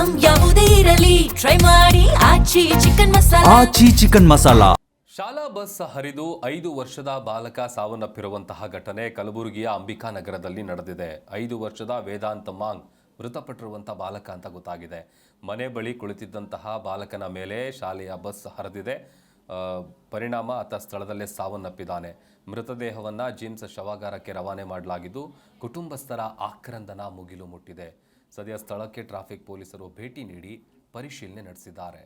Item ಯಾವುದೇ ಇರಲಿ try ಮಾಡಿ ಆಚಿ ಚಿಕನ್ ಮಸಾಲಾ. ಆಚಿ ಚಿಕನ್ ಮಸಾಲಾ. ಶಾಲಾ ಬಸ್ ಹರಿದು 5 ವರ್ಷದ ಬಾಲಕ ಸಾವನ್ನಪ್ಪಿರುವಂತಹ ಘಟನೆ ಕಲಬುರಗಿಯ ಅಂಬಿಕಾನಗರದಲ್ಲಿ ನಡೆದಿದೆ. 5 ವರ್ಷದ ವೇದಾಂತ ಮಾಂಗ್ ಮೃತಪಟ್ಟಿರುವಂತಹ ಬಾಲಕ ಅಂತ ಗೊತ್ತಾಗಿದೆ. ಮನೆ ಬಳಿ ಕುಳಿತಿದ್ದಂತಹ ಬಾಲಕನ ಮೇಲೆ ಶಾಲೆಯ ಬಸ್ ಹರಿದಿದೆ. ಪರಿಣಾಮ ಆತ ಸ್ಥಳದಲ್ಲೇ ಸಾವನ್ನಪ್ಪಿದ್ದಾನೆ. ಮೃತದೇಹವನ್ನು ಜಿಮ್ಸ್ ಶವಾಗಾರಕ್ಕೆ ರವಾನೆ ಮಾಡಲಾಗಿದ್ದು ಕುಟುಂಬಸ್ಥರ ಆಕ್ರಂದನ ಮುಗಿಲು ಮುಟ್ಟಿದೆ. ಸದ್ಯ ಸ್ಥಳಕ್ಕೆ ಟ್ರಾಫಿಕ್ ಪೊಲೀಸರು ಭೇಟಿ ನೀಡಿ ಪರಿಶೀಲನೆ ನಡೆಸಿದ್ದಾರೆ.